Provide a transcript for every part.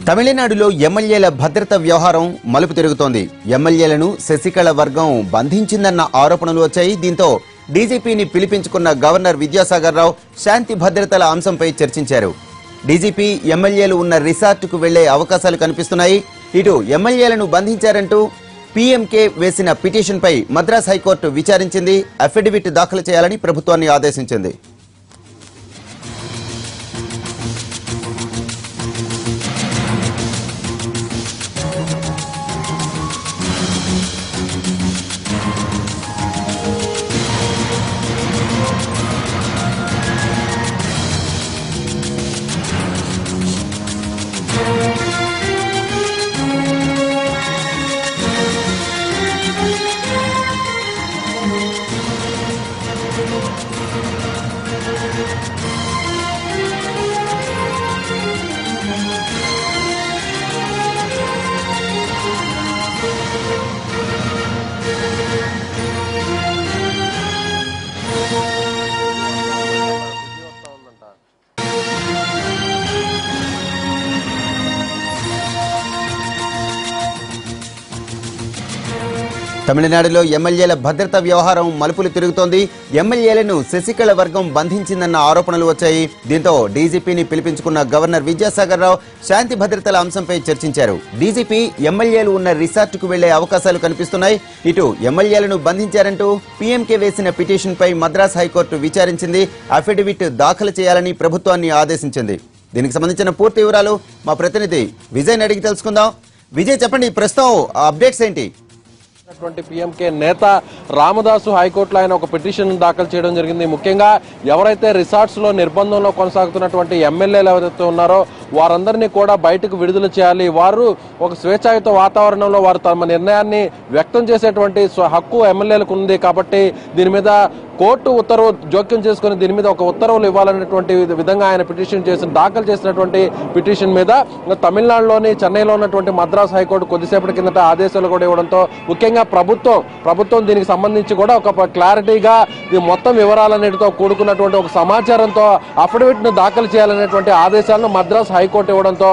తమిళనాడులో ఎమ్మెల్యేల భద్రత వ్యవహారం మలుపు తిరుగుతోంది. ఎమ్మెల్యేలను శశికళ వర్గం బంధించిందన్న ఆరోపణలు వచ్చాయి. దీంతో డీజీపీని పిలిపించుకున్న గవర్నర్ విద్యాసాగర్ రావు శాంతి భద్రతల అంశంపై చర్చించారు. డీజీపీ ఎమ్మెల్యేలు ఉన్న రిసార్టుకు వెళ్లే అవకాశాలు కనిపిస్తున్నాయి. ఇటు ఎమ్మెల్యేలను బంధించారంటూ పీఎంకే వేసిన పిటిషన్పై మద్రాస్ హైకోర్టు విచారించింది. అఫిడవిట్ దాఖలు చేయాలని ప్రభుత్వాన్ని ఆదేశించింది. తమిళనాడులో ఎమ్మెల్యేల భద్రత వ్యవహారం మలుపులు తిరుగుతోంది. ఎమ్మెల్యేలను శశికళ వర్గం బంధించిందన్న ఆరోపణలు వచ్చాయి. దీంతో డీజీపీని పిలిపించుకున్న గవర్నర్ విద్యాసాగర్ రావు శాంతి భద్రతల అంశంపై చర్చించారు. డీజీపీ ఎమ్మెల్యేలు ఉన్న రిసార్టుకు వెళ్లే అవకాశాలు కనిపిస్తున్నాయి. ఇటు ఎమ్మెల్యేలను బంధించారంటూ పీఎంకే వేసిన పిటిషన్పై మద్రాస్ హైకోర్టు విచారించింది. అఫిడవిట్ దాఖలు చేయాలని ప్రభుత్వాన్ని ఆదేశించింది. దీనికి సంబంధించిన పూర్తి వివరాలు మా ప్రతినిధి విజయ్ అడిగి తెలుసుకుందాం. విజయ్, చెప్పండి, ప్రస్తుతం అప్డేట్స్ ఏంటి? పీఎంకే నేత రామదాసు హైకోర్టులో ఆయన ఒక పిటిషన్ దాఖలు చేయడం జరిగింది. ముఖ్యంగా ఎవరైతే రిసార్ట్స్ లో నిర్బంధంలో కొనసాగుతున్నటువంటి ఎమ్మెల్యేలు ఎవరైతే ఉన్నారో వారందరినీ కూడా బయటకు విడుదల చేయాలి. వారు ఒక స్వేచ్ఛాయుత వాతావరణంలో వారు తమ నిర్ణయాన్ని వ్యక్తం చేసేటువంటి హక్కు ఎమ్మెల్యేలకు ఉంది. కాబట్టి దీని మీద కోర్టు ఉత్తర్వు జోక్యం చేసుకుని దీని మీద ఒక ఉత్తర్వులు ఇవ్వాలనేటువంటి విధంగా ఆయన పిటిషన్ దాఖలు చేసినటువంటి పిటిషన్ మీద తమిళనాడులోని చెన్నైలో ఉన్నటువంటి మద్రాస్ హైకోర్టు కొద్దిసేపటి కిందట ఆదేశాలు కూడా ఇవ్వడంతో ముఖ్యంగా ప్రభుత్వం దీనికి సంబంధించి కూడా ఒక క్లారిటీగా మొత్తం వివరాలన్నిటితో కూడుకున్నటువంటి ఒక సమాచారంతో అఫిడవిట్ ను దాఖలు చేయాలనేటువంటి ఆదేశాలను మద్రాస్ హైకోర్టు ఇవ్వడంతో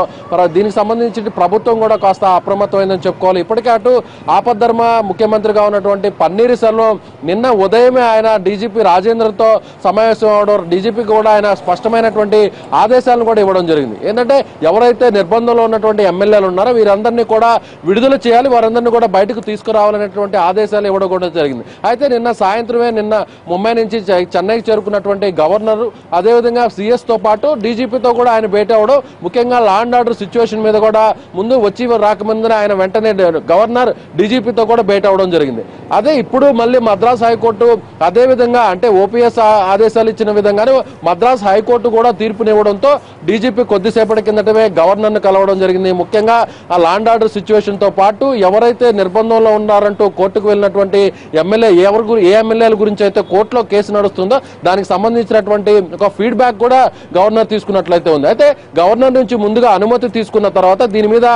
దీనికి సంబంధించి ప్రభుత్వం కూడా కాస్త అప్రమత్తమైందని చెప్పుకోవాలి. ఇప్పటికే అటు ఆపద్ధర్మ ముఖ్యమంత్రిగా ఉన్నటువంటి పన్నీర్ సెల్వం నిన్న ఉదయమే ఆయన డీజీపీ రాజేంద్రతో సమావేశం అవడం, డీజీపీకి కూడా ఆయన స్పష్టమైనటువంటి ఆదేశాలను కూడా ఇవ్వడం జరిగింది. ఏంటంటే ఎవరైతే నిర్బంధంలో ఉన్నటువంటి ఎమ్మెల్యేలు ఉన్నారో వీరందరినీ కూడా విడుదల చేయాలి, వారందరినీ కూడా బయటకు తీసుకురావాలనేటువంటి ఆదేశాలు ఇవ్వడం కూడా జరిగింది. అయితే నిన్న సాయంత్రమే ముంబై నుంచి చెన్నైకి చేరుకున్నటువంటి గవర్నర్ అదేవిధంగా సిఎస్ తో పాటు డీజీపీతో కూడా ఆయన భేటీ అవడం, ముఖ్యంగా లా అండ్ ఆర్డర్ సిచ్యువేషన్ మీద కూడా ముందు వచ్చి రాకముందునే ఆయన వెంటనే గవర్నర్ డీజీపీతో కూడా భేటీ అవడం జరిగింది. అదే ఇప్పుడు మళ్ళీ మద్రాస్ హైకోర్టు అదే విధంగా అంటే ఓపీఎస్ ఆదేశాలు ఇచ్చిన విధంగానే మద్రాస్ హైకోర్టు కూడా తీర్పునివ్వడంతో డీజీపీ కొద్దిసేపటి కిందటమే గవర్నర్ ను కలవడం జరిగింది. ముఖ్యంగా ఆ లా అండ్ ఆర్డర్ సిచ్యువేషన్ తో పాటు ఎవరైతే నిర్బంధంలో ఉన్నారంటూ కోర్టుకు వెళ్ళినటువంటి ఏ ఎమ్మెల్యేల గురించి అయితే కోర్టులో కేసు నడుస్తుందో దానికి సంబంధించినటువంటి ఒక ఫీడ్బ్యాక్ కూడా గవర్నర్ తీసుకున్నట్లయితే ఉంది. అయితే గవర్నర్ నుంచి ముందుగా అనుమతి తీసుకున్న తర్వాత దీని మీద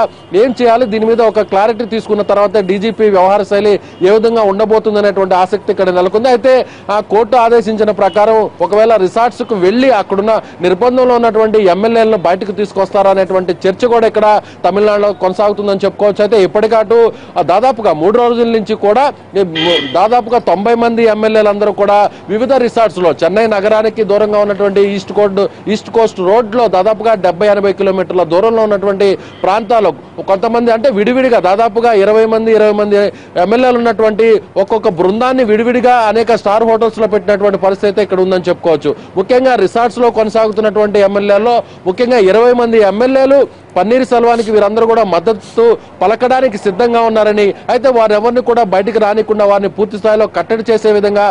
ఏం చేయాలి, దీని మీద ఒక క్లారిటీ తీసుకున్న తర్వాత డీజీపీ వ్యవహార శైలి ఏ విధంగా ఉండబోతుంది అనేటువంటి ఆసక్తి ఇక్కడ నెలకొంది. అయితే ఆ కోర్టు ఆదేశించిన ప్రకారం ఒకవేళ రిసార్ట్స్ కు వెళ్లి అక్కడున్న నిర్బంధంలో ఉన్నటువంటి ఎమ్మెల్యేలను బయటకు తీసుకొస్తారా అనేటువంటి చర్చ కూడా ఇక్కడ తమిళనాడులో కొనసాగుతుందని చెప్పుకోవచ్చు. అయితే ఇప్పటికటు దాదాపుగా 3 రోజుల నుంచి కూడా దాదాపుగా 90 మంది ఎమ్మెల్యేలందరూ కూడా వివిధ రిసార్ట్స్ లో చెన్నై నగరానికి దూరంగా ఉన్నటువంటి ఈస్ట్ కోస్ట్ రోడ్ లో దాదాపుగా 70-80 కిలోమీటర్ల దూరంలో ఉన్నటువంటి ప్రాంతాల్లో కొంతమంది అంటే విడివిడిగా దాదాపుగా 20 మంది ఎమ్మెల్యేలు ఉన్నటువంటి ఒక్కొక్క బృందాన్ని విడివిడిగా అనేక స్టార్ హోటల్స్ లో పెట్టినటువంటి పరిస్థితి ఇక్కడ ఉందని చెప్పుకోవచ్చు. ముఖ్యంగా రిసార్ట్స్ లో కొనసాగుతున్నటువంటి ఎమ్మెల్యేల్లో ముఖ్యంగా 20 మంది ఎమ్మెల్యేలు పన్నీర్ సెల్వానికి వీరందరూ కూడా మద్దతు పలకడానికి సిద్ధంగా ఉన్నారని, అయితే వారెవరిని కూడా బయటికి రానికుండా వారిని పూర్తి స్థాయిలో కట్టడి చేసే విధంగా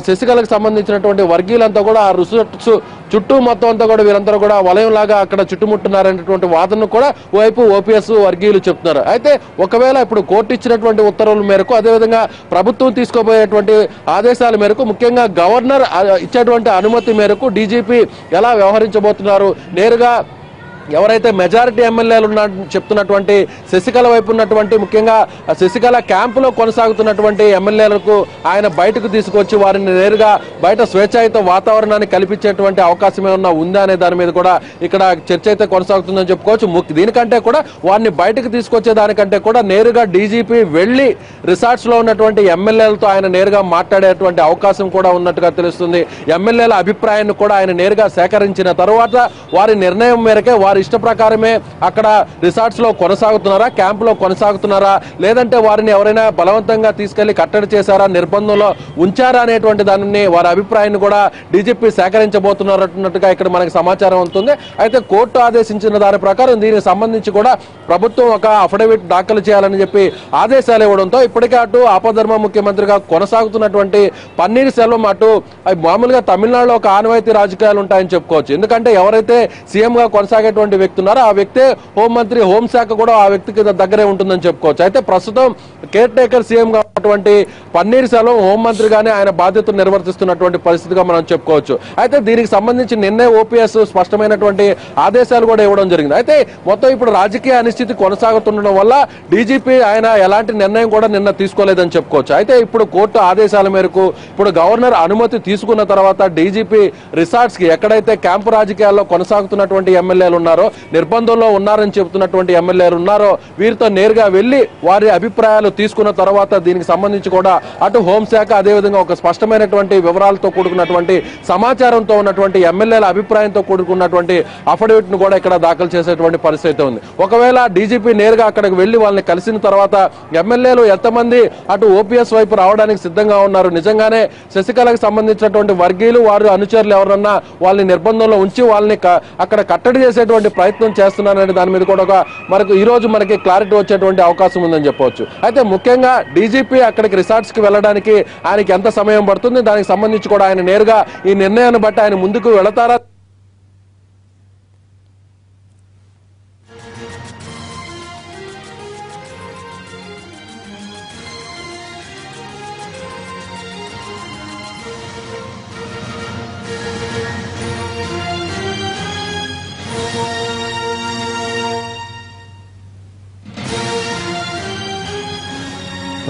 శశికళకు సంబంధించినటువంటి వర్గీయులంతా కూడా ఆ రిసార్ట్స్ చుట్టూ మొత్తం అంతా కూడా వీరందరూ కూడా వలయంలాగా అక్కడ చుట్టుముట్టున్నారనేటువంటి వాదనను కూడా వైపు ఓపీఎస్ వర్గీయులు చెప్తున్నారు. అయితే ఒకవేళ ఇప్పుడు కోర్టు ఇచ్చినటువంటి ఉత్తర్వుల మేరకు అదేవిధంగా ప్రభుత్వం తీసుకోబోయేటువంటి ఆదేశాల మేరకు ముఖ్యంగా గవర్నర్ ఇచ్చేటువంటి అనుమతి మేరకు డీజీపీ ఎలా వ్యవహరించబోతున్నారు, నేరుగా ఎవరైతే మెజారిటీ ఎమ్మెల్యేలు చెప్తున్నటువంటి శశికళ వైపు ఉన్నటువంటి ముఖ్యంగా శశికళ క్యాంపులో కొనసాగుతున్నటువంటి ఎమ్మెల్యేలకు ఆయన బయటకు తీసుకొచ్చి వారిని నేరుగా బయట స్వేచ్ఛాయుత వాతావరణాన్ని కల్పించేటువంటి అవకాశం ఏమన్నా ఉందా అనే దాని మీద కూడా ఇక్కడ చర్చ అయితే కొనసాగుతుందని చెప్పుకోవచ్చు. దీనికంటే కూడా వారిని బయటకు తీసుకొచ్చే దానికంటే కూడా నేరుగా డీజీపీ వెళ్లి రిసార్ట్స్ లో ఉన్నటువంటి ఎమ్మెల్యేలతో ఆయన నేరుగా మాట్లాడేటువంటి అవకాశం కూడా ఉన్నట్టుగా తెలుస్తుంది. ఎమ్మెల్యేల అభిప్రాయాన్ని కూడా ఆయన నేరుగా సేకరించిన తర్వాత వారి నిర్ణయం మేరకే వారి ఇష్ట ప్రకారమే అక్కడ రిసార్ట్స్ లో కొనసాగుతున్నారా, క్యాంపులో కొనసాగుతున్నారా, లేదంటే వారిని ఎవరైనా బలవంతంగా తీసుకెళ్లి కట్టడి చేశారా, నిర్బంధంలో ఉంచారా అనేటువంటి దానిని వారి అభిప్రాయాన్ని కూడా డీజీపీ సేకరించబోతున్నట్టుగా ఇక్కడ మనకి సమాచారం ఉంటుంది. అయితే కోర్టు ఆదేశించిన దాని ప్రకారం దీనికి సంబంధించి కూడా ప్రభుత్వం ఒక అఫిడవిట్ దాఖలు చేయాలని చెప్పి ఆదేశాలు ఇవ్వడంతో ఇప్పటికే అటు ఆపధర్మ ముఖ్యమంత్రిగా కొనసాగుతున్నటువంటి పన్నీర్ సెల్వం అటు మామూలుగా తమిళనాడులో ఒక ఆనవాయితీ రాజకీయాలు ఉంటాయని చెప్పుకోవచ్చు. ఎందుకంటే ఎవరైతే సీఎం గా కొనసాగేటువంటి వ్యక్తి ఉన్నారో ఆ వ్యక్తే హోంమంత్రి, హోంశాఖ కూడా ఆ వ్యక్తికి దగ్గరే ఉంటుందని చెప్పుకోవచ్చు. అయితే ప్రస్తుతం కేర్ టేకర్ సీఎం గా ఉన్నటువంటి పన్నీర్ సెల్వం హోంమంత్రిగానే ఆయన బాధ్యతలు నిర్వర్తిస్తున్నటువంటి పరిస్థితిగా మనం చెప్పుకోవచ్చు. అయితే దీనికి సంబంధించి నిన్నే ఓపీఎస్ స్పష్టమైనటువంటి ఆదేశాలు కూడా ఇవ్వడం జరిగింది. అయితే మొత్తం ఇప్పుడు రాజకీయ అనిశ్చితి కొనసాగుతుండడం వల్ల డీజీపీ ఆయన ఎలాంటి నిర్ణయం కూడా నిన్న తీసుకోలేదని చెప్పుకోవచ్చు. అయితే ఇప్పుడు కోర్టు ఆదేశాల మేరకు ఇప్పుడు గవర్నర్ అనుమతి తీసుకున్న తర్వాత డీజీపీ రిసార్ట్స్ కి ఎక్కడైతే క్యాంపు రాజకీయాల్లో కొనసాగుతున్నటువంటి ఎమ్మెల్యేలు ఉన్నారో, నిర్బంధంలో ఉన్నారని చెబుతున్నటువంటి ఎమ్మెల్యేలు ఉన్నారో వీరితో నేరుగా వెళ్లి వారి అభిప్రాయాలు తీసుకున్న తర్వాత దీనికి సంబంధించి కూడా అటు హోంశాఖ అదేవిధంగా ఒక స్పష్టమైనటువంటి వివరాలతో కూడుకున్నటువంటి సమాచారంతో ఉన్నటువంటి ఎమ్మెల్యేల అభిప్రాయంతో కూడుకున్నటువంటి అఫిడవిట్ ను కూడా ఇక్కడ దాఖలు చేసేటువంటి పరిస్థితి ఉంది. ఒకవేళ డీజీపీ నేరుగా అక్కడికి వెళ్లి వాళ్ళని కలిసిన తర్వాత ఎమ్మెల్యేలు ఎంతమంది అటు ఓపీఎస్ వైపు రావడానికి సిద్ధంగా ఉన్నారు, నిజంగానే శశికళకు సంబంధించినటువంటి వర్గీయులు వారు అనుచరులు ఎవరన్నా వాళ్ళని నిర్బంధంలో ఉంచి వాళ్ళని అక్కడ కట్టడి చేసేటువంటి ప్రయత్నం చేస్తున్నారనే దాని మీద కూడా మనకు ఈ రోజు మనకి క్లారిటీ వచ్చేటువంటి అవకాశం ఉందని చెప్పవచ్చు. అయితే ముఖ్యంగా డీజీపీ అక్కడికి రిసార్ట్స్ కి వెళ్ళడానికి ఆయనకి ఎంత సమయం పడుతుంది, దానికి సంబంధించి కూడా ఆయన నేరుగా ఈ నిర్ణయాన్ని బట్టి ఆయన ముందుకు వెళతారా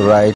Right.